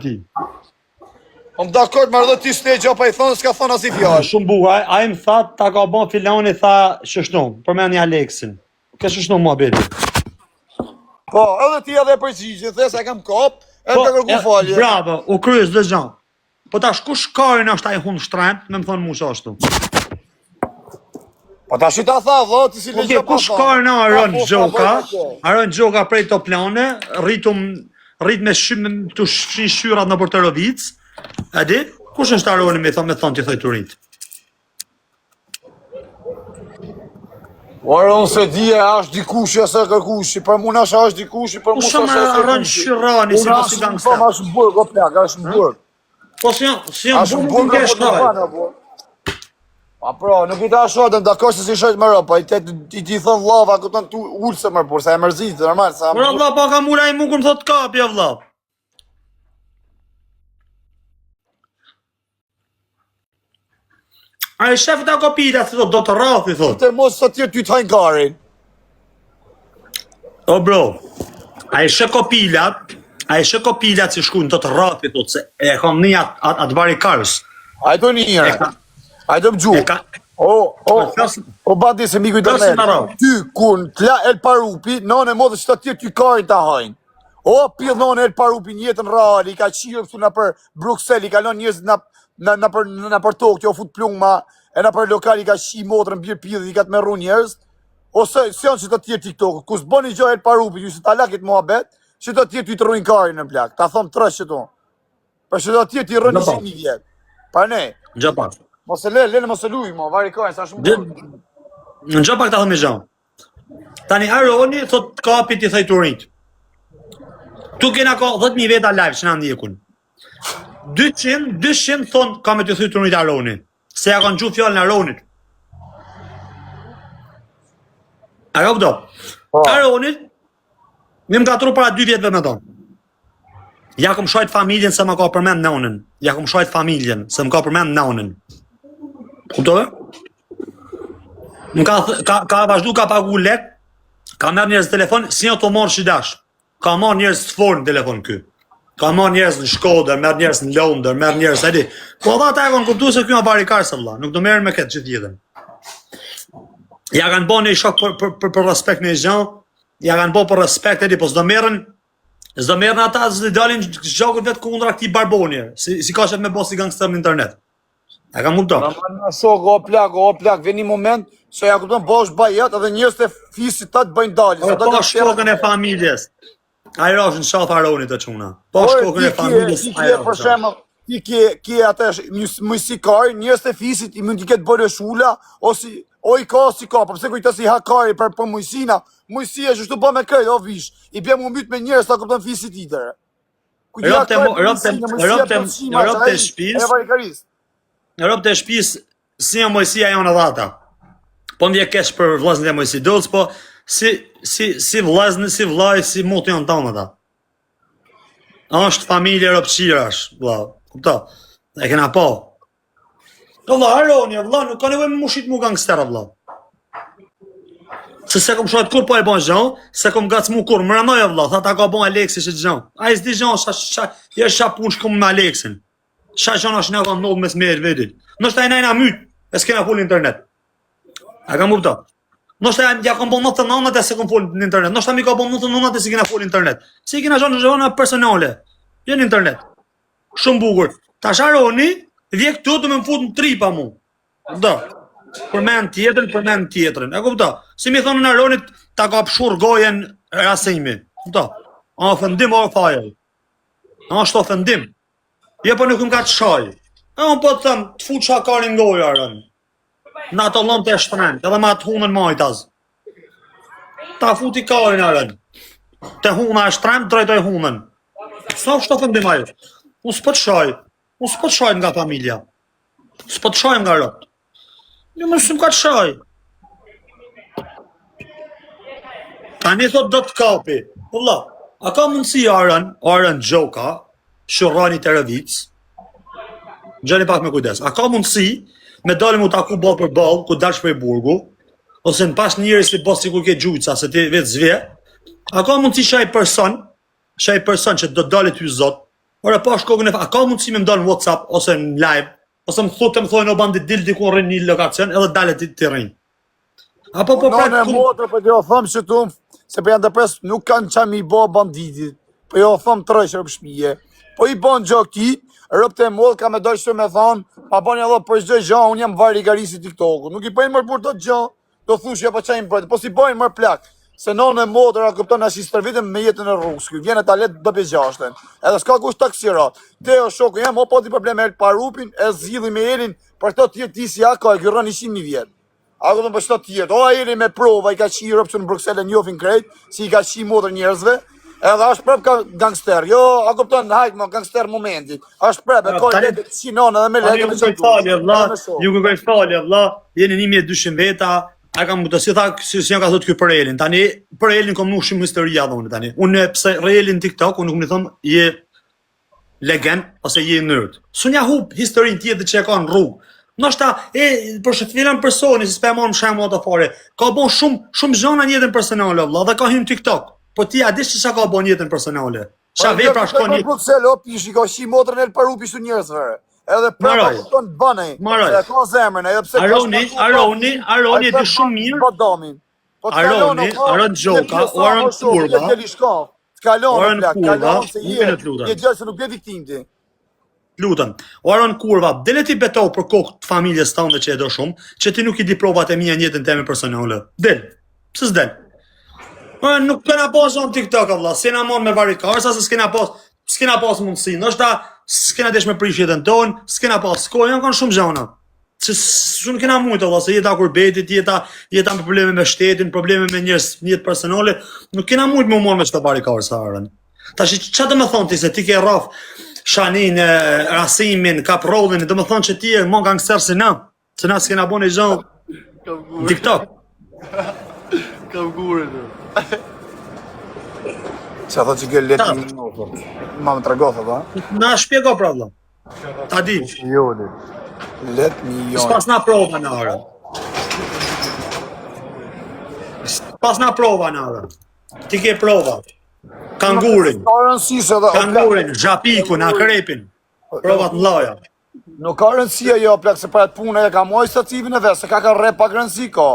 ti. Dakord, më rëdhë ti s'te gjapa i thonë, s'ka thonë as i fjallë. Shumë bukur, ai më tha ta ka bën filani, tha shëshnu, përmendni Aleksin. Ka shëshnu mua beti. Po, edhe ti edhe përgjigje, the se kam kap, edhe ka kërku falje. Bravo, u kryes dhe gjan. Po tash kush shkarin është ai hund shtremt, me më thonë mu ashtu. Po tash i ta tha, vë, ti si legja pa. Kush shkarin Aron Gjoka prej to plane, rrit me të fshin shyrat në për Tërovic. A di? Kush është Aroni me thonë ti thoj turit? Ora unë se dje, është dikushi ose kërkushi, për mund është dikushi, për mund është kërkushi. Arën Shirani, si mos i gangsta. Unë është në burg, o plak, është në burg. Po si janë burg, nuk e shkaj. A pro, nuk i ta shodëm, dakor se si shojtë më rëpa, i ti thonë lava, këtën tu ullë se mërë, por se e mërzitë, normal. Mërë vla, pa ka mura i mukë më thotë kapja vla. A i shefë ta kopita, si thotë, do të rathi, thotë. Të mos të tjerë ty të hajnë karin. O bro, a i shë kopilat si shkujnë do të rathi, thotë, se e kam një atë bari karës. A i do njëre, a i do më gjuhë. O bandi se miku i dërmet, ty kun t'la El Parupi, nane modhe që të tjerë ty karin të hajnë. O, pidh nane El Parupi njëtën reali, i ka qirë këtu në për Bruxelles, i ka lon njëzë në për tokë, që o fut plungma, e në për lokal i ka qi motrën birë pidhë, i ka të merru njerës, ose se janë që të tjerë TikTok, kus bëni gjo El Parupi, ju se ta lakit muhabet, që të tjerë ty të rrujnë karin në plak, ta thom trës që tu, për që të tjerë ty rrën 100.000 vjetë, pa ne, mos e lene mos e luj, vari karin, sa shumë bërë. Në gjo pak ta thëmë e gjo, tani Aroni, thot kapit i thajturit, tu kena ka 10.000 veta live që na ndjekun. 200 thonë ka me të thytë turit Aroni. Se ja kanë gjuhë fjallën Aronit. A ka këto? Aronit, mi më ka tru para 2 vjetëve me tonë. Ja kom shajt familjen se më ka përmend nonën. Ja kom shajt familjen se më ka përmend nonën. Kuptove? Ka vazhdu, ka pagu lek, ka merë njerëz telefon, si një të morë shidash. Ka marë njerëz të forë në telefon kë. Ka marë njerëz në Shkodër, merë njerëz në Londër, merë njerëz, e di. Po dha ta e konë kuptu se kjo nga bari karë së vla, nuk do merën me këtë që t'jedhen. Ja kanë bo një shok për respekt në i gjanë, ja kanë bo për respekt, e di, po s'do merën ata, s'do dalin gjakët vetë kundra këti barbonje, si ka qëtë me bo si gangster në internet. E ka mund të. Në shok, o plak, veni moment, se ja kupton bosh bajet, edhe njës të fisit ta të bëjnë dalë. Po shkokën e familjes. A i rashën shaf Aronit të quna. Po shkokën e familjes. Ti ke atë mëjsi kari, njës të fisit i mund t'i ketë bërë shula, o i ka si ka, përse kujtë si ha kari për mëjsina, mëjsi e shështu bë me kërë, o vish, i bje mu mytë me njërës ta kupton fisit i tërë. Rob të shpis, si e mëjsia jo në dhata. Po më vje kesh për vlasnit e mëjsi dulës, po si vlasnit, si vlaj, si motë janë tonë ata. Ashtë familje ropqirash, vla, kupta, e kena po. Vla, Aroni, vla, nuk ka nevoj me mushit mu gangstera, vla. Se kom shojt kur po e bon gjan, se kom gac mu kur, më rënoja, vla, tha ta ka bon Aleksi që gjan. A i s'di gjan, je shapun shkum me Aleksin. Qa gjana që ne ka ndodhë mes me e vedit. Nështë ta i najna mytë, e s'kena full internet. A kam upta. Nështë ta ja kom bon 99 e se kom full në internet. Nështë ta mi ka bon 99 e si kena full internet. Si kena gjana personale. Jën internet. Shumë bukur. Ta Aroni, vje këtu të me më fut në tripa mu. Da. Përmen tjetërin. E kupta. Si mi thonë në Aronit, ta ka pëshur gojen rasimi. Kupta. A ofendim o fajaj. A është ofendim. Je po nuk më ka të shaj. E unë po të thëmë, të fut shakarin gojë arën. Na të lëmë të shtrenë, edhe ma të hunën majtaz. Ta fut i karin arën. Të huna e shtrenë, drejtoj hunën. Sa është të fëndim ajo? Unë s'po të shaj. Unë s'po të shaj nga familja. S'po të shaj nga rëtë. Një më s'më ka të shaj. Ta një thot do të kapi. Vëlla, a ka mundësi arën Gjoka, Shurrani Tërovic, gjeni pak me kujdes, a ka mundësi me dalim u taku ball për ball, ku dalsh për i burgu, ose në pas njëri si bos si ku ke gjujca, se ti vetë zvje, a ka mundësi shaj person që do dalit ty zot, Ora pa shkokën a ka mundësi me ndal në WhatsApp ose në live, ose më thonë o bandi dil diku rrin një lokacion edhe dalet ti rrin. Apo po pra në motor po jo them se tu se po janë depres nuk kanë çam i bë banditit. Po jo them trojshër për shtëpie. Po i bën gjok ti, rropte moll ka më dojë me thon, pa bën edhe për çdo gjë, un jam vari garisi TikTokut. Nuk i bëjnë më për çdo gjë. Do thush ja po çajm bëj. Po si bëjnë më plak. Se nonë e motor a kupton as i stërvitem me jetën e rrugës. Ky vjen ata let do bëjgjashtën. Edhe s'ka kush taksira. Te o shoku jam po ti problem el parupin, e zgjidhi me Elin për këto tjetër ti si ka e gërron 100.000 vjet. A kupton për çdo tjetër. O Eli me prova i ka qi opsion në Bruksel e njofin krejt, si i ka qi motor njerëzve. Edhe është prap ka gangster. Jo, a kupton hajt më gangster momenti. Është prap e ka sinon edhe me lekë me falje vlla. Ju kërkoj falje vlla. Jeni 1200 veta. A kam të si tha si jam ka thotë ky për Elin. Tani për Elin kam nuk shumë historia dhon tani. Unë pse Elin TikTok, unë nuk më thon je legend ose je nerd. Sun ja hub historinë tjetër që e ka në rrugë. Ndoshta për shfilan personi, se s'pe marr shembull ato fare. Ka bën shumë gjëra në jetën personale valla, dhe ka hyrë në TikTok. Po ti a dish çka ka bën në jetën personale? Çka vepra shkon në Bruksel, o pishi ka shi motrën el parupi shtu njerëzve. Edhe prapa kupton banej. Se ka zemrën, edhe pse Aroni di shumë mirë. Po domin. Po Aron Gjoka, Aron Kurva. Kalon se je gjë se nuk je viktim ti. Lutem. Aron Kurva, dele ti beto për kokë të familjes tënde që e do shumë, që ti nuk i di provat e mia në jetën time personale. Del. Pse s'del? Nuk kena pas on TikTok valla, s'kena marr me varikar, sa se s'kena pas mundësi. Ndoshta s'kena desh me prish jetën tonë, s'kena pas kohë, janë kanë shumë gjëra. Se s'un kena mujt valla, se jeta kur betit, jeta me probleme me shtetin, probleme me njerëz, në jetë personale, nuk kena mujt me u marr me çto varikar sa herën. Tash ç'a do të thon ti se ti ke rraf Shanin, Rasimin, Kaprollin, do të thon që ti je më gangster se na s'kena bën gjë TikTok. Kam gurën. Sa thotë që ke letë një motor. Ma më tregohë, ba? Na shpjego pra vëlla. Ta di. Joni. Let milion. S'pas na prova në orë. Pas na prova në orë. Ti ke prova. Kangurin. Ka rëndësi se dhe... Kangurin, Xhapikun, Akrepin. Provat në laja. Nuk ka rëndësia jo, plak se pra e punë e ka moj stativin e vetë, se ka rep pak rëndësi ka.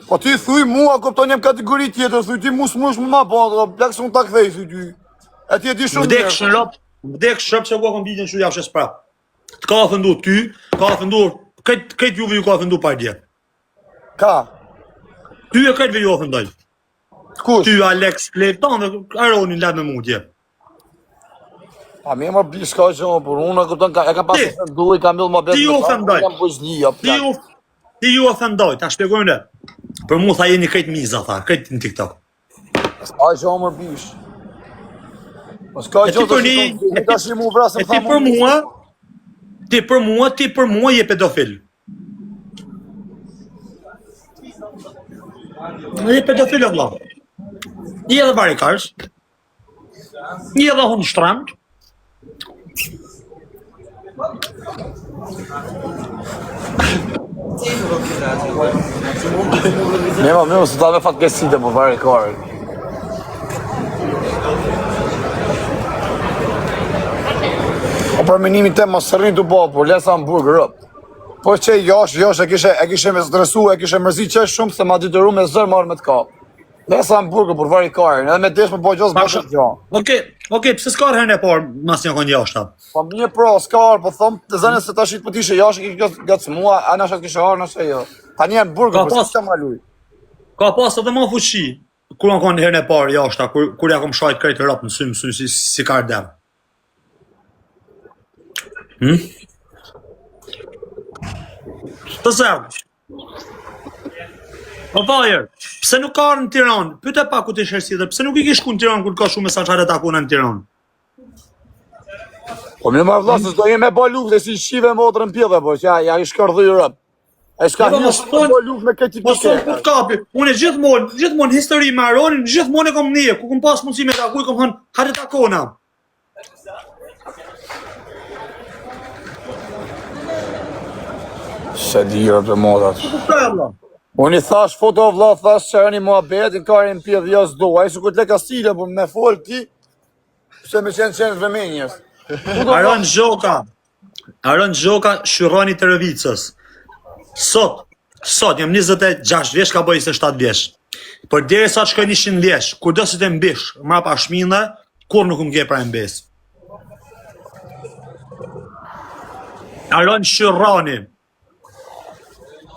Po ti thuj mua, kupton jem kategori tjetër, thuj ti mu s'mush më ma po, plak se unë ta kthej, thuj ty. E ti e di shumë njerë. Vdek shërp që ku kom bitën shu javë shes prap. Të ka thëndu ty, ka thëndu, këtë juve ju ka thëndu pa dje. Ka? Ty e këtë ju thëndaj. Kush? Ty, Alex, Kleton dhe Aronin lad me mu dje. A mi e më blis ka që më për unë, kupton, e ka pasë thëndu, i ka mjëllë më betë. Ti ju thëndaj. Ti ju thëndaj, ta shpjegojnë dhe. Për mu tha jeni krejt miza, tha, krejt në TikTok. A që më bish. Ti për mua je pedofil. Je pedofil vëlla. Je edhe varikarës. Je edhe hunë shtramt. Ne më së ta me fatkesite për varikarë. O për minimi te më sërrin të bo, por lesa hamburger rëp. Po që josh e kishe me zdresu, e kishe mërzi që shumë, se ma ditëru me zërë marrë me të kapë. Lesa hamburger për varikarën, edhe me desh me po gjosë bashkë të gjohë. Okej, pse s'ka herën e parë mas një konë jashtë? Po një pro, s'ka arë, po thëmë të zënë se ta shqitë për tishe jashtë, i kishe gëtë mua, a në shatë kishe arë, nëse jo. Ta një hamburger, për s'ka ma luj. Ka pas edhe ma fuqi, kur në konë herën e parë jashtë, kur ja kom shajt krejtë rëpë në symë si kardem. Të zërë. O vajer, pse nuk ka në Tiranë? Pyte pa ku të shërësitër, pse nuk i ki shku në Tiranë kur ka shumë mesazhare takuna në Tiranë? Po më marrë vlasë, s'do jemi e bo lukë dhe si shive motrën pjeve, po që ja i shkardhuj rëpë. E shka një shumë bo lukë me këtë po son ku t'kapi, unë gjithmonë histori me Aronin, gjithmonë e kom nije, ku kom pas mundësi me takuj, kom thënë, hajde takona. Se di rëpë të modat. Unë i thash foto vla, thash që rëni mua betin, karin pjedh jo s'do, a i su këtë le kastile, por me folë ti, Se me qenë vëmenjes. Aron Gjoka Shyroni të Rëvicës. Sot jam 26 vjeç, ka bëj 27 vjeç. Por derisa të shkoj 100 vjeç, kur do si të mbish, mrapa shminde, kur nuk më ke pra mbes. Aron Shyroni.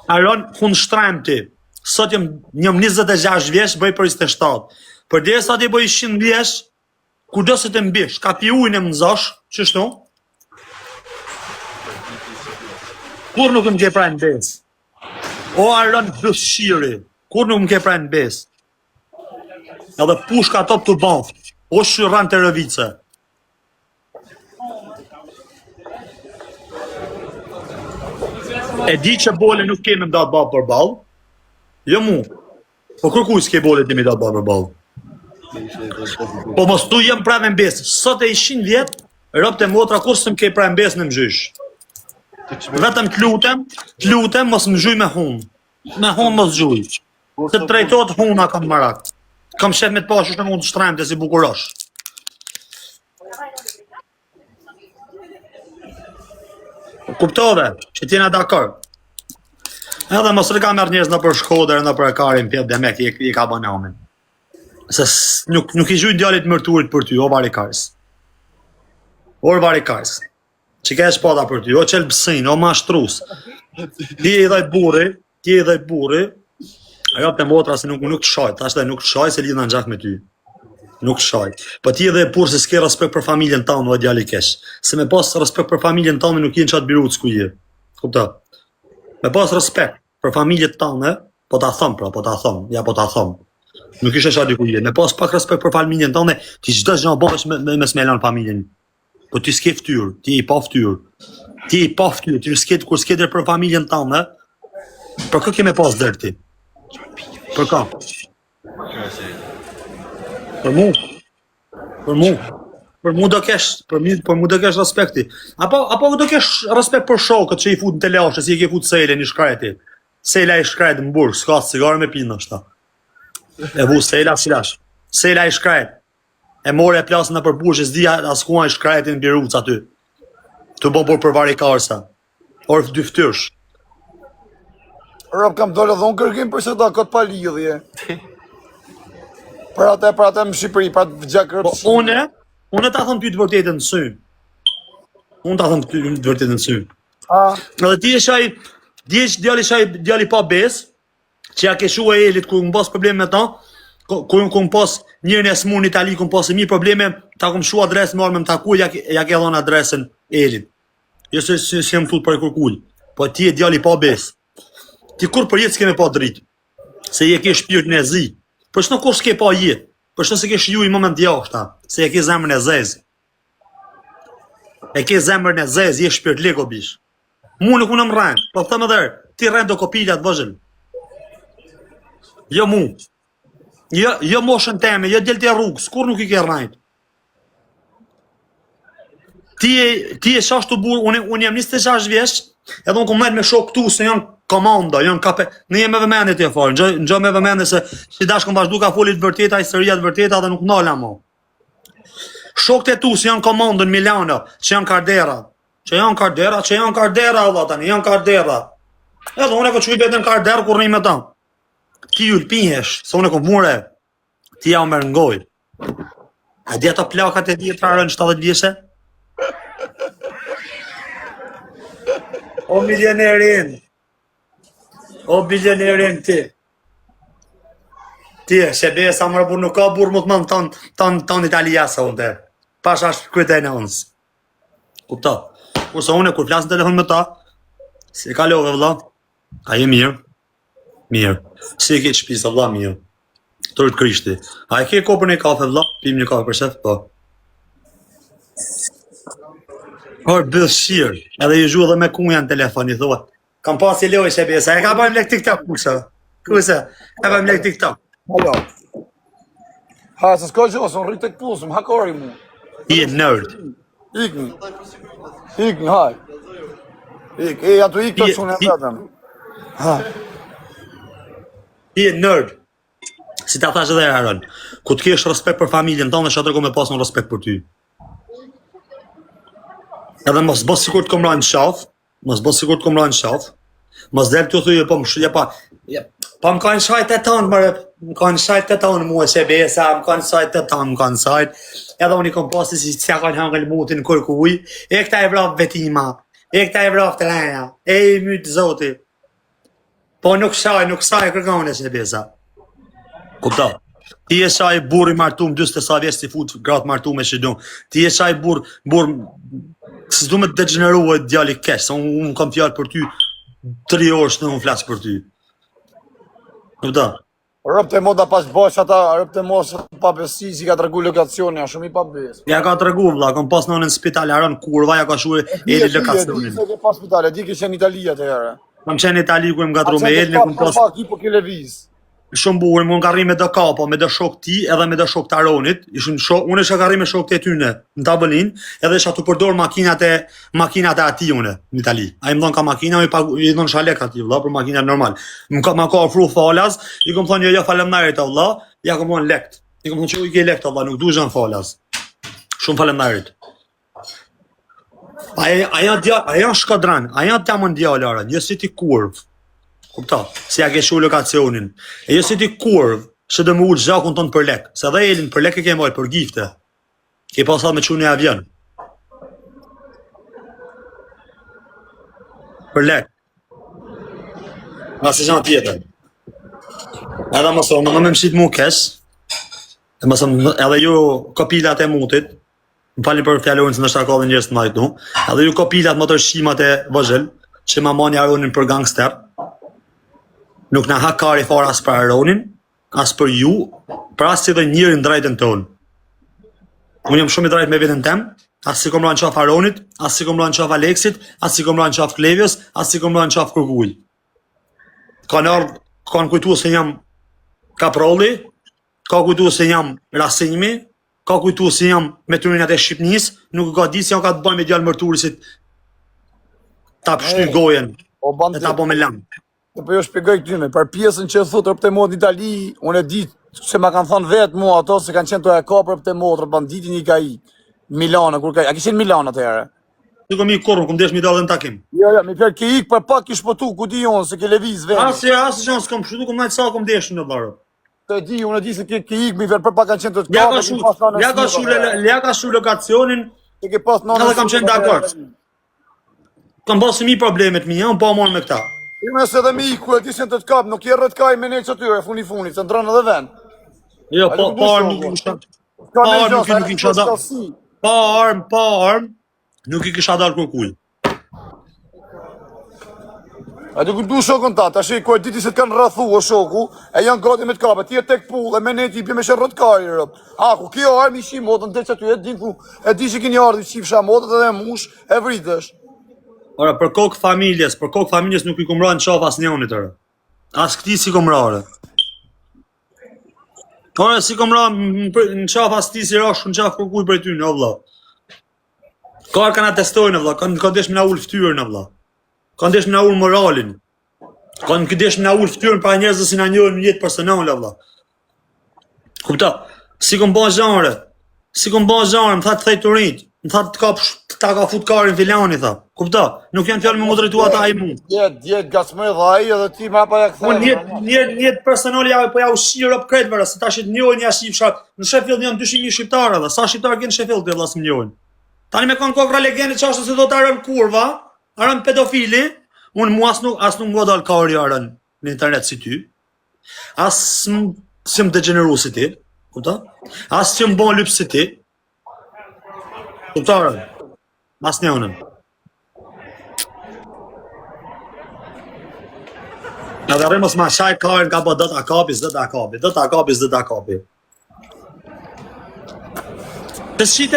Aron Kundshtremti. Sot jam 26 vjeç, bëj për 27. Por derisa të bëj 100 vjeç, kur do si të mbish, ka pi ujnë më nëzosh, qështu? Kur nuk më ke pra mbes. O Aron Bëshiri, kur nuk më ke pra mbes. Edhe pushka top të baft. O Shyran të Rëvice. E di që bole nuk kemi më datë bërë për balë. Jo mu. Po kërkuj s'ke bole të mi datë bërë për balë. Po mos tu jem pra me mbes. Sot e 100 vjetë, rëpë të motra kur së më ke pra mbes në më gjysh. Vetëm të lutem mos më zhuj me hun. Me hun mos zhuj. Se të trejtojt huna kam marak. Kam shef me të pashush në mund të shtremte si bukurosh. Kuptove, që t'jena dakor. Edhe mos rëka merë njës në për Shkodër, në për Karin, pjetë dhe mek i ka bënë amin. Se nuk i zhuj djallit mërturit për ty, o varikars. O varikars. Që ke shpada për ty, o qelë bësin, o mashtrus. Ti e dhe i buri, ajo të motra se nuk të shaj, ta është dhe nuk të shaj se lidhë në gjak me ty. Nuk të shaj. Po ti e dhe pur se s'ke respekt për familjen tanë, o djali kesh. Se me pas respekt për familjen tanë, nuk jenë qatë biruc ku je. Kupta? Me pas respekt për familjet tanë, po ta thëm pra, po ta thëm. Nuk ishe qatë ku je. Me pas pak respekt për familjen tanë, ti qdo që nga bëhesh me smelan familjen. Po ti s'ke ftyrë, ti i pa ftyrë. Ti kur s'ke dhe për familjen tanë, për kë keme pas dërë ti? Për ka? Për mu do kesh respekti. Apo do kesh respekt për shokët që i fut në telashe, si i ke fut sejle një shkreti. Sejla i shkreti në burg, s'ka cigare me pinë është ta. E vu sejla silash. Sejla i shkreti. E more e plasën në përbush, e zdia askua i shkretin në biruc aty. Të bo për varikarsa. Orë dyftyrsh. Rëp kam dole dhe unë kërkim përse da këtë pa lidhje. Për atë më Shqipëri, për atë vëgjak rëpsi. Po une ta thëm ty të vërtetën në sy. Unë ta thëm ty të vërtetën në sy. Edhe ti e shaj, djali pa bes, që ja ke shua e elit, ku më pas probleme me ta, ku më pas njërën e smur në Itali, ku më pas e mi probleme, ta ku më shua adresë më arme më taku, ja ke dhonë adresën elit. Jo se më thut për e kërkull. Po ti e djali pa bes. Ti kur për jetë s'ke me pa dritë. Se je ke shpirt në zi. Për shno kur s'ke pa jetë. Për shno se ke shiju i moment jashta. Se je ke zemrën e zezë. E ke zemrën e zezë, je shpirt leko bish. Mu nuk unë më rrenë. Po thëmë edhe, ti rrenë do kopillat vëzhën. Jo mu. Jo moshën teme, jo djelë të rrugës, kur nuk i ke rrejt. Ti e shash të burë, unë jam 26 vjeç, edhe unë këmë me shok këtu se janë komanda, janë kape, në jem me vëmendit e farë, në gjë me vëmendit se si dash këmë vazhdu ka folit vërteta, historiat vërteta dhe nuk nala mo. Shok të tu se janë komandën Milano, që janë kardera, Allah tani, janë kardera. Edhe unë e këtë qujt vetën karderë kur një me ta. Ti ju l'pinjesh, se unë e këmë mure, ti ja u mërë ngoj. A di ato plakat e djetrarën 70 vjeçe? O milionerin ti. Ti e shebe sa më rëbur nuk ka burë më të mënë ton Italia sa unë te. Pasha është kryte e në unës. Kupta. Kurse unë kur flasë në telefon me ta, si e kalove vëlla, a je mirë? Mirë. Si e ke të shpisë vëlla mirë. Tërët krishti. A e ke kopër një kafe vëlla? Pim një kafe për shef? Po. Orë bëllë shirë, edhe ju zhu edhe me kunja në telefon, i thua, kam pas i loj shebesa, e ka bëjmë lek TikTok, kuse, e bëjmë lek TikTok. Halo. Ha, se s'ka gjosë, unë rritë të këpusëm, hakori mu. I e nerd. Ikni, haj. Ato ikë të shumë e vetëm. Ha. I e nerd. Si ta thash edhe herën, ku të kesh respekt për familjen tonë, çfarë do me pas në respekt për ty. Edhe mos bëj sikur të komrojnë shaf, mos del të thujë po më shje pa. Po më kanë shajt e tonë, më kanë shajt e tonë mua se besa, më kanë shajt e tonë, më kanë shajt. Edhe unë i kom pasi si s'ja kanë hangël mutin kërkuj, e këta e vrap vetima, e këta e vrap të leja, e i mytë zoti. Po nuk shaj kërkone se besa. Kupta. Ti e shaj burri martum 40 sa vjeç si fut gratë martume që du. Ti e shaj burr s'du me të degenerua djali keq, se unë kam fjalë për ty 3 orë që unë flas për ty. Kupta. Rëpte moda pas bash ata, rëpte mos pa besi, si ka tregu lokacioni, a shumë i pa besë. Ja ka tregu vlla, kam pas nënën spital haron kurva, ja ka shuar Eli lokacionin. Di ke pas spitale, di ke qenë në Itali atëherë. Kam qenë në Itali ku më gatru me Elin, ku pas po ke lëviz. shumë bukur, më ka rri me do kapo, me do shok ti edhe me do shok Taronit. Ishin shok, unë isha ka rri me shok të tyne në tabelin, edhe isha tu përdor makinat e atij unë në Itali. Ai më dhon ka makina, i dhon shalek atij vëlla për makina normal. Më ka ofru falas, i kom thonë jo faleminderit vëlla, ja kom dhon lekt. I kom thonë çu i ke lekt vëlla, nuk duhet falas. Shumë faleminderit. Aja shkodran, aja të jamën djallarën, jo si ti kurv. Kupta, si ja ke shu lokacionin. E jo si ti kurv, që dhe më ullë zhakun tonë për lek. Se dhe Elin për lek e ke mojë, për gifte. Ke pasat me quni avion. Për lek. Asë gjanë tjetër. Edhe më thonë, më me mshit mu kes. Edhe ju kopilat e mutit. Më falni për fjallorin se nështë ka dhe njërës të majtë nu. Edhe ju kopilat më të shimat e vëzhël, që ma mani Aronin për gangster. Nuk na hak kari fara as për Aronin, as për ju, për as si dhe njërin drejtën tonë. Unë jam shumë i drejt me vetën tem, as si kom ranë qaf Aronit, as si kom ranë qaf Aleksit, as si kom ranë qaf Klevjes, as si kom ranë qaf Kërkuj. Kanë kujtu se jam Kaprolli, ka kujtu se jam Rasimi, ka kujtu se jam me turinat e Shqipnis, nuk ka di se jam ka të bëj me djallë mërturisit ta pështy gojen, e ta bo me lamë. Po jo shpjegoj këtyne, për pjesën që thotë rëpte mod në Itali, unë e di se ma kanë thonë vetë mua ato se kanë qenë të e kapë rëpte mod, banditin i ka i Milano, kur ka i, a kishin Milano të ere? Nuk kom i korën, kom desh mi dalë në takim. Jo, mi për ke ik për pak kish pëtu, ku di unë, se ke leviz venë. Asë që nësë kom shudu, kom najtë sa kom desh në barë. Të di, unë e di se ke ik, mi për pak kanë qenë të kapë. Ja ka shu lokacionin, edhe kam qenë dakord. Kam basi mi problemet mi, unë pa morë me këta. Ime se dhe mi i ku e ti sen të t'kap, nuk je rrët kaj me ne që tyre, funi, se ndronë edhe ven. Jo, pa armë nuk i kisha dalë. Pa armë, nuk i kisha dalë kërkuj. A të këndu shokën ta, të ashtë i ku e diti se të kanë rrathu o shoku, e janë gati me t'kap, e ti e tek pull, e me ne ti pje me shë rrët kaj, ku kjo armë i shi modën, të që ty e din ku, e di që kini ardhë i qifsha modët edhe mush, e vritësh. Ora, për kokë familjes nuk i kumra në qaf as njonit, ora. As këti si kumra, ora. Ora, si kumra në qaf as ti si rash, në qaf kërkuj për ty, në vla. Karë kanë atestojnë, vla, kanë desh me na ullë ftyrën, vla. Kanë desh me na ullë moralin. Kanë desh me na ullë ftyrën pra njerëzë si na njërën në jetë personale, vla. Kupta, si kom ba zhanre, më tha të thej të rritë. Më tha ta ka fut karin filani, tha. Kupta, nuk janë fjallë me më drejtu ata a i mu. Djetë, gacme dhe aji edhe ti ma pa ja këthejnë. Njetë personali po ja u shirë op kretë vërë, se ta shqit njojnë ja shqip shatë. Në Sheffield janë 200.000 shqiptarë dhe, sa shqiptarë kënë Sheffield dhe vlasë më njojnë. Tani me kanë kokra legendit që ashtë se do të arën kurva, arën pedofili, unë mu as nuk më dalë kari arën në internet si ty, as si më degeneru si ti, kupta? As si më bon lypë si ti, kuptarën, mas njonën. Edhe rrimës ma shaj karin ka bë dët akapi. Të shqit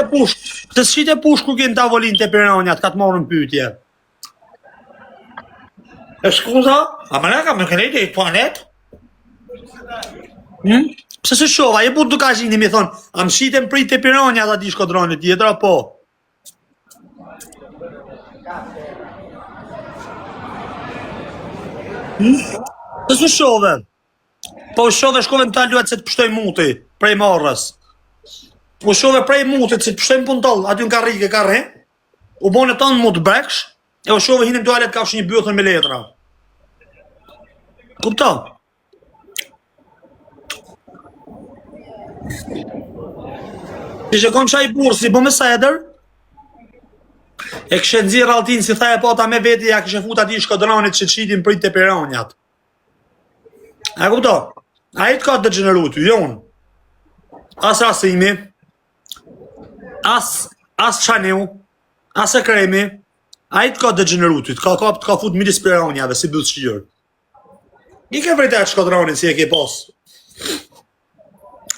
e push ku kënë tavolin të piranjat, ka të morën pyetje. E shkuza, a më neka me krejtë i tualet? Pse se shova, e butë duka gjini mi thonë, a më shqit e më prit të piranjat ati shkodronit tjetër, apo? Pse se shove? Po shove shkove në taluat se të pështoj muti, prej marrës. Po shove prej mutit se të pështoj më puntall, aty në karrike, karre. U bone tonë mut breksh, e u shove hinim toalet ka një bythën me letra. Kupta? Që që konë qaj bursi, po me seder, e kështë nëzirë altin si thaje pata me veti, ja kështë fut ati shkodronit që qitin prit të piranjat. A kupta? A i të ka të degenerutu, jonë. As rasimi, as qaneu, as e kremi, a i të ka degenerutu, të ka fut midis piranjave, si bëllë shqyrë. I ke vërtet shkodronit si e ke pos.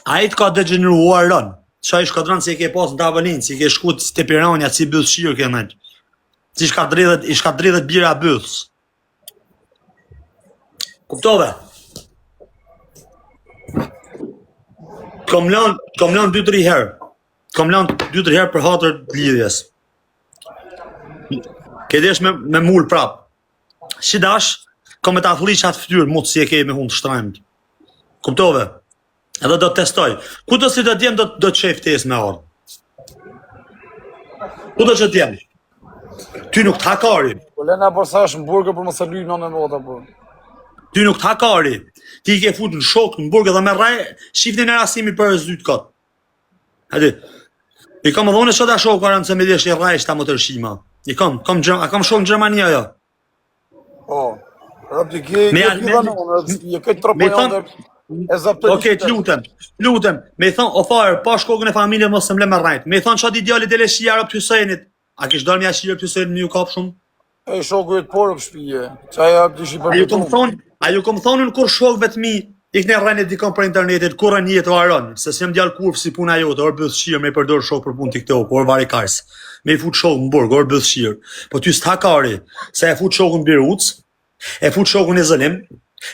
A i të ka degeneruar rënë. Qa i shkodron si e ke pas në Tavolinë, si ke shkut të piranjat, si bëllë shqyrë ke nëjtë. Si i shka dridhet bira bëllës. Kuptove? Kom lanë 2-3 herë. Kom lanë 2-3 herë për hatër lidhjes. Këdesh me mull prap. Si dash, kom e ta thli që atë ftyrë, mut si e ke me hunë të shtrajmët. Kuptove? Edhe do të testoj. Ku do si do t'jem do të qef tes me orë? Ku do që t'jem? Ty nuk t'hakari. Po lena borsash në burgë për më së lyjë në nota, po. Ty nuk t'hakari. Ti i ke fut në shok në burgë dhe me rej, shiftin e rasimi për e zytë këtë. Hadi, i kam dhone që da shok arëm se me dhesh i rej shta më të rëshima. A kam shok në Gjermania, jo? Po, rëpti ke këtë tropojon dhe... Okej, lutem, me i thonë, o farë, pa shkokën e familje mos se mle me rajt. Me i thonë qatë idealit e le shijara për Hysenit. A kish dorë mja shijara për Hysenit me ju kap shumë? E shoku e të porë për shpije. Qaja dishi për beton. A ju kom thonë në kur shokëve të mi, ik në rajnit dikon për internetit, kur në jetë o aron, se s'jem djallë kurf si puna jote, orë bëth shirë me i përdor shokë për pun TikTok, orë vari kars. Me i fut shokë në burg, orë bëth shirë. Po ty s'takari, se e fut shokën Biruc, e fut shokën e Zëlim,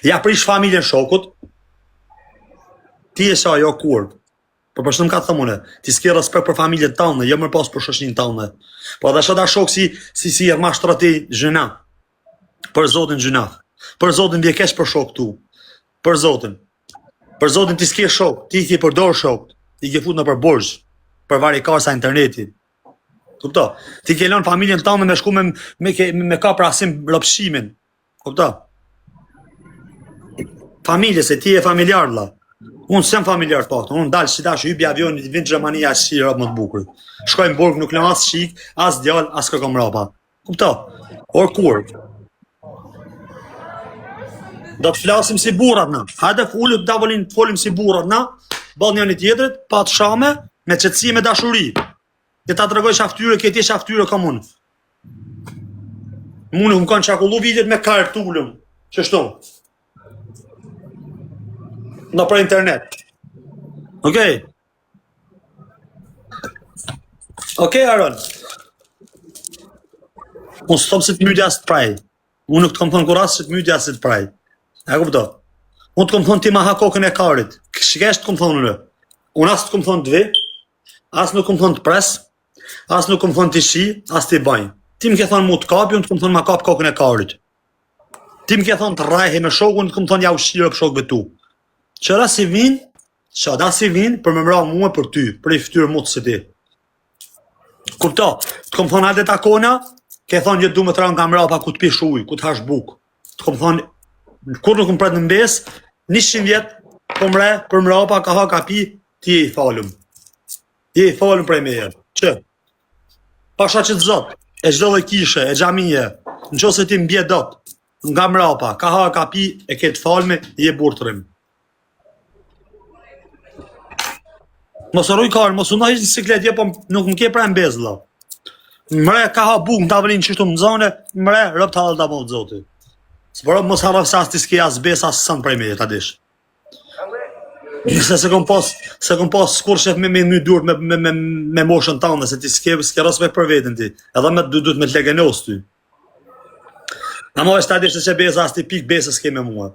ja prish familjen shokut. Ti e sa jo kurb. Po për shënëm ka të thëmune, ti s'ke respekt për familjen tënde, jo më pas për shoqërinë tënde. Po edhe shëta shok si erma shtrati gjëna. Për Zotin gjëna. Për Zotin vje kesh për shok tu. Për Zotin. Për Zotin ti s'ke shok, ti i ke përdor shok, ti ke fut në për borxh, për vari kasa interneti. Kupto? Ti ke lënë familjen tënde me shku me ka prasim rrëpshimin. Kupto? Familje se ti e familjar vlla. Unë sem familjar të paktë, unë dalë qita që hybi avionit, vind Gjermania që si rëpë më të bukur. Shkojmë burg, nuk lëm as shik, as djallë, as kërkom rapa. Kupto? Or kur? Do të flasim si burat na. Hajde fullu të davolin të folim si burat na, bal një një tjetërit, pa të shame, me qëtësi me dashuri. Dhe ta të regoj shaftyre, këti shaftyre kam unë. Mune më kanë qakullu videt me kartullum. Qështu? Në për internet. Okej? Okej, Aron. Unë së thëmë si të mytja së të praj. Unë nuk të kom thënë kur asë si të mytja së të praj. E kupto? Unë të kom thënë ti ma ha kokën e karit. Shkesh të kom thënë në. Unë asë të kom thënë të vi, asë nuk kom thënë të pres, asë nuk kom thënë të shi, asë të i bajnë. Ti më ke thënë mu të kapi, unë të kom thënë ma kap kokën e karit. Ti më ke thënë të rajhe me shokë, unë të kom thënë ja ushqire për shokëve tu. Qëra si vinë, që da si vinë për me mra mua për ty, për i ftyrë mutë së ti. Kupto, të kom thonë alde takona, ke thonë jetë du me të ranë nga mra pa ku të pish ujë, ku të hash bukë. Të kom thonë, kur nuk më pret në mbes, 100 vjetë, po mre, për mra pa ka ha ka pi, ti e i falëm. Ti e i falëm prej meje. Që? Pasha që të zotë, e gjdo dhe kishe, e gjamije, në që se ti mbje dot, nga mra pa, ka ha ka pi, e ke të falme, i e burtërim. Mos rruj karë, mos unë ishtë në siklet, po nuk më ke prej në bezë, la. Mre, ka ha buk në tavërin qështu më zone, mre, rëp të halë të amotë zotë. Së përë mos haraf sa s'ti s'ke as besë, as sënë prej me, ta dish. Se kom pas skur shef me një durët me moshën tanë, se ti s'ke respekt për vetën ti, edhe me duhet me të legenos ty. A mo është ta dish se që besë, as ti pik besë s'ke me mua.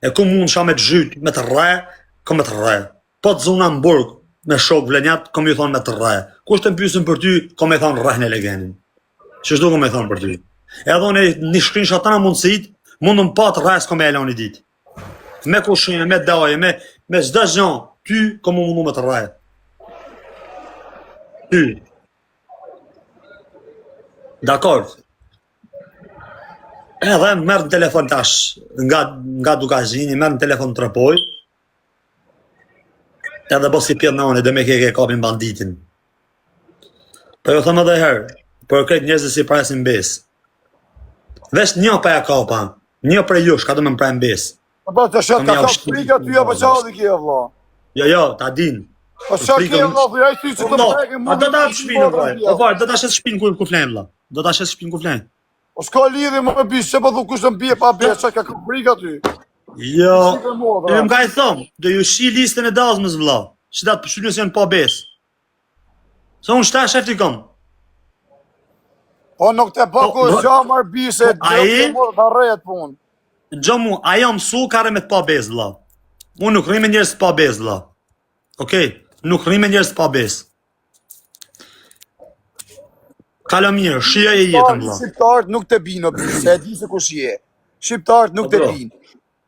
E ku mund shka me të zhyt, me të rre, kom me të rre. Po të zuna në burg, me shok vlenjat, kom ju thonë me të rre. Kush të mpysin për ty, kom e thonë rreh në legenin. Qështu kom e thonë për ty. Edhe unë një shkrin shatana mundësit, mundën pa të rre s'kom e elon i dit. Me kushime, me daje, me çdo gjë, ty komo mundu me të rraje. Ty. Dakord. Edhe merr në telefon tash, nga dukazhini, merr në telefon të trepoj. Edhe bo si pjetë në dhe me ke kapin banditin. Po jo thëmë edhe herë, për këtë njerëzë si presin besë. Vesh një pa ja kapa, një për jush, ka të më prajnë besë. Po të shetë, ka ka frika ty apo qalli kje, vla? Jo, ta din. Po shetë kje, vla, për jaj ty që të prejke a do ta hapë shpinë, vla. O farë, do ta shes shpinë ku flenë, vla. Do ta shes shpinë ku flenë. O s'ka lidhe më me bisë, që po dhu kush të mbije pa besë, që ka frika ty? Jo, e më ka i thomë, do ju shi listën e dazmës, vla. Që datë përshunjës janë pa besë. Se unë shta shefti kom. Po nuk të paku e gja bisë, dhe më të rejët punë. Gjo mu, ajo mësu kare me të pa besë, vla. Unë nuk rri me njerës të pa besë, vla. Okej, nuk rri me njerës të pa besë. Kalo mirë, shia e jetën, vla. Shqiptarët nuk të binë, se e di se ku shie. Shqiptarët nuk të binë.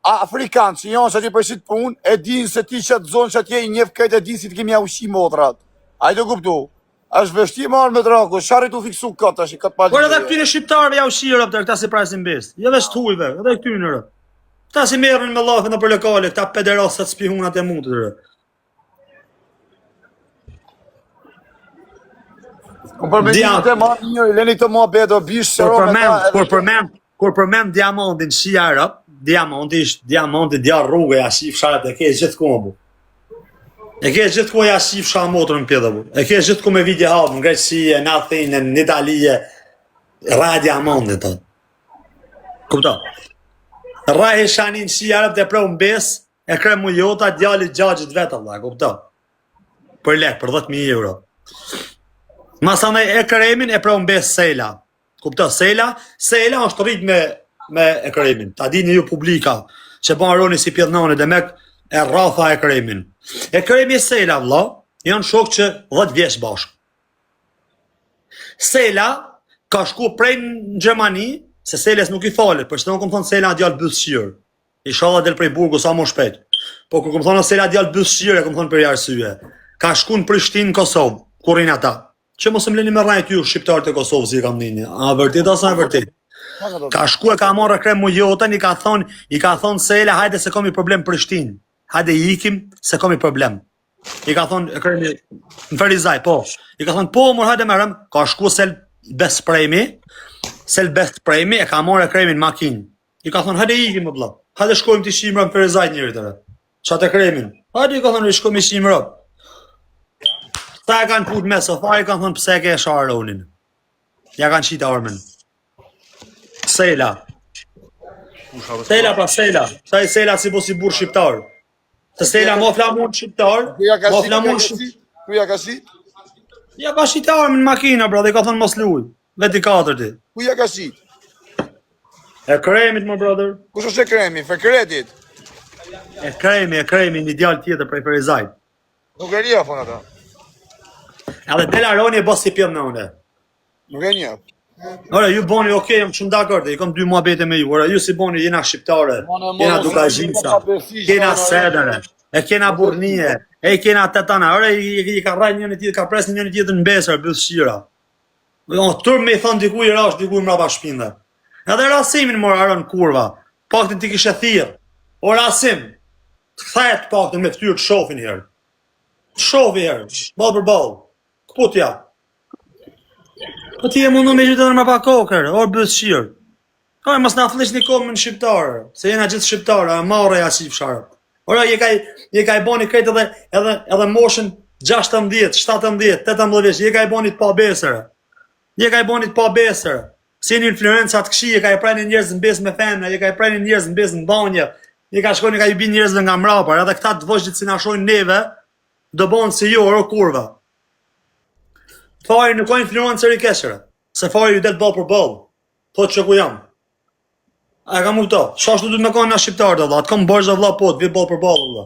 Afrikanë që janë që ti përshit punë, e dinë se ti që të zonë që t'je i njef këtë e dinë si të kemi aushi modrat. Ajde kuptu. Është vështi marrë me draku, sharit u fiksu këtë ashtë, këtë palë. Por edhe këtyne shqiptarëve ja u shirë, këta si prasin besë. Jo veç t'hujve, edhe këtyne rë. Këta si merën me lafe në për lokale, këta pederasat spihunat e mundët rë. Kur përmendim të ma një, leni të mua bedo, bishë shëro me ta... Kur përmend diamantin shia rëp, diamanti djarë rrugë ja shif sharat e ke gjithë kombu. E ke gjithë ku ja shif shah motorën pjeda bu. E ke gjithë ku me vidje havë, në Greqësie, në Athinë, në Italije, raja diamantit të. Kupta? Raja shanin shia rëp dhe preu në besë, e krem mu jota, djallit gjagjit vetë, vla, kupta? Për lek, për 10.000 euro. Masane e kremin e preu në besë Sela. Kupta, Sela është rrit me e kremin. Ta dini ju publika, që ban roni si pjedhnane dhe mek e rratha e kremin. E kremi e Sela, vla, janë shok që 10 vjeç bashkë. Sela ka shku prej në Gjermani, se Seles nuk i falet, për që të në këmë thonë Sela djallë bësëshirë. I shala del prej burgu sa më shpet. Po kër këmë thonë Sela djallë bësëshirë, e këmë thonë për jarësyje. Ka shku në Prishtinë, Kosovë, kurin ata. Që mos më leni me rajt ju shqiptarët e Kosovë si i kam nini. A vërtit asa e vërtit? Ka shku e ka marrë krem mu jotën, i ka thonë Sela, hajde se kom i problem Prishtinë. Hajde i ikim se kom i problem. I ka thonë kremi në Ferizaj, po. I ka thonë, po, mor hajde merëm, ka shku sel best premi, e ka marrë kremi në makinë. I ka thonë, hajde i ikim më bla. Hajde shkojmë të shimra në Ferizaj njëri të re. Qatë e kremin. Hajde i ka thonë, shkojmë i shimra. Ta e kanë put me sofari, kanë thonë pse ke e sharonin. Ja kanë qita armen. Sela. Sela pa Sela. Ta i Sela si po si burë shqiptar. Se Sela mo flamun shqiptar. Mo flamun shqiptar. Kuja ka shi? Ja ka qita armen në makina, bra, dhe ka thonë mos luj. Veti 4-ti. Kuja ka shi? E kremit, my brother. Kush është e kremi? Fekretit? E kremi, një djallë tjetër prej Ferizajt. Nuk e një afon ata. Edhe Delaroni e bos si pjëm në une. Nuk e një. Ora, ju boni okej, jam shumë dakord, i kom 2 muhabete me ju. Ora, ju si boni, jena shqiptare, jena dukazhinca, kena sedere, e kena burnie, e kena tetana. Ora, i ka rraj njëni tjetër, ka pres njëni tjetër në besër, bësë shira. Tërë me i thonë dikuj rash, dikuj mrapa shpinde. Edhe Rasimin mora arën kurva, paktin ti kishe thirë. O Rasim, të kthejet paktin me ftyrë të shofin herë. Të shofi herë, bal për bal. Këputja. Po ti e mundu me gjithë edhe më pa kokër, orë bësë shirë. Ora, mas në aflish një komë në shqiptarë, se jena gjithë shqiptarë, a marre ja qif sharë. Ora, je ka i boni krejt edhe moshën 16, 17, 18 vjeç, je ka i boni të pa besërë. Je ka i boni të pa besërë. Si një influencat këshi, je ka i prajnë njerëz në besë me femna, je ka i prajnë njerëz në besë në banje, je ka shkojnë, je ka i bin njerëzve nga mrapar, edhe këta të vëshgjit si na shojnë neve, do bonë si jo, oro kurva. Fari nuk ka influencer i keshre, se fari ju del ball për ball, thot që ku jam. A ka mu këto, shashtu du të me kanë nga shqiptarët, valla, të kam bërgjë valla po, të vi ball për ball, valla.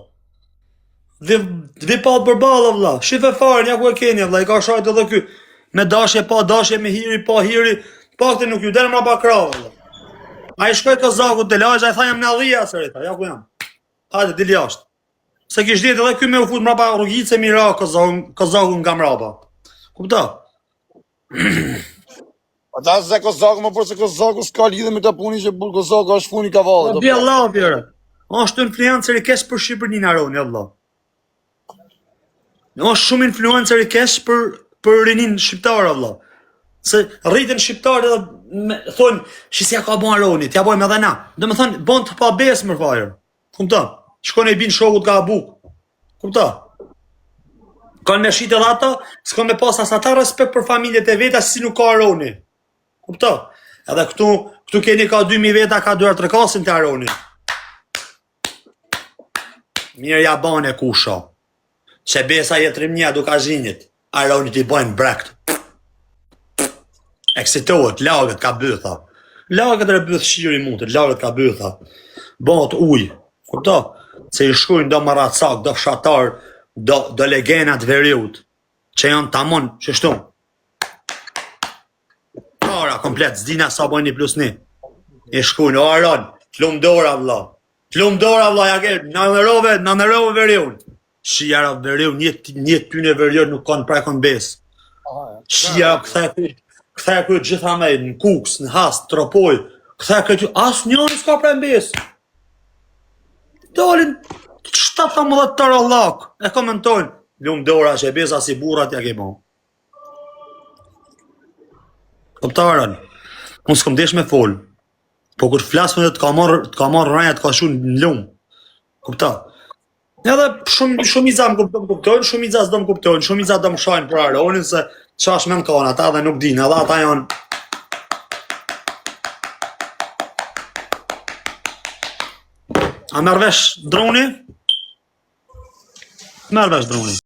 Të vi ball për ball, valla, shife fari, nja ku e keni, valla, i ka shajt edhe ky, me dashje pa dashje, me hiri pa hiri, pakte nuk ju del më pa krava, valla. A i shkoj Kazaku të lajsh, a i tha jam në adhija, sërita, ja ku jam. Hajde, dili jashtë. Se kish ditë edhe ky me u fut mrapa rrugice mira kozahun nga mrapa. Kupta? Ata se Kozaku më por se Kozaku s'ka lidhje me ta puni që bur Kozaku është funi kavallit. Bi Allah vjerë. Është influencer i kesh për Shqipërinë Aroni, Allah. Është shumë influencer i kesh për rinin shqiptar, Allah. Se rritën shqiptarë edhe thonë, shisja ka bon Aroni, t'ja bojmë edhe na. Dhe me thonë, bon të pa besë më fajrë. Kupta? Shkone i binë shokut ka buk. Kupta? Kanë me shite dhe ata, s'kon me pas as ata respekt për familjet e veta si nuk ka Aroni. Kupta? Edhe këtu keni ka 2000 veta ka duar të rekasin të Aroni. Mirë ja bane kusha. Që besa jetë rimnja duka zhinjit. Aroni t'i bojnë brekt. Eksitohet, lagët ka bëtha. Lagët e bëth shiri mundët, lagët ka bëtha. Bëhet uj. Kupta? Se i shkujnë do maracak, do fshatar, do legenat veriut. Që janë tamon, që shtu. Para, komplet, zdina sa bojnë një plus një. I shkujnë, o Aron, t'lum dora vla. T'lum dora vla, ja ke, në nërove veriun. Shijara veriun, një tyne veriun nuk kanë prekon besë. Shijara këthe këtë gjitha me, në kuks, në hast, në tropoj, këthe këtë, asë njëri s'ka prej besë. Dalin, 17 të rallak, e komentojnë, lumë dora që e besa si burat ja ke bon. Këptarën, unë s'kom desh me folë, po kur flasme dhe t'ka marrë rajat ka shu në lumë. Këpta. Edhe shumica më kuptojnë, shumica s'do më kuptojnë, shumica do më shajnë për Aronin se qash me në kanë ata dhe nuk dinë, edhe ata janë. A merr vesh droni? Merr vesh droni.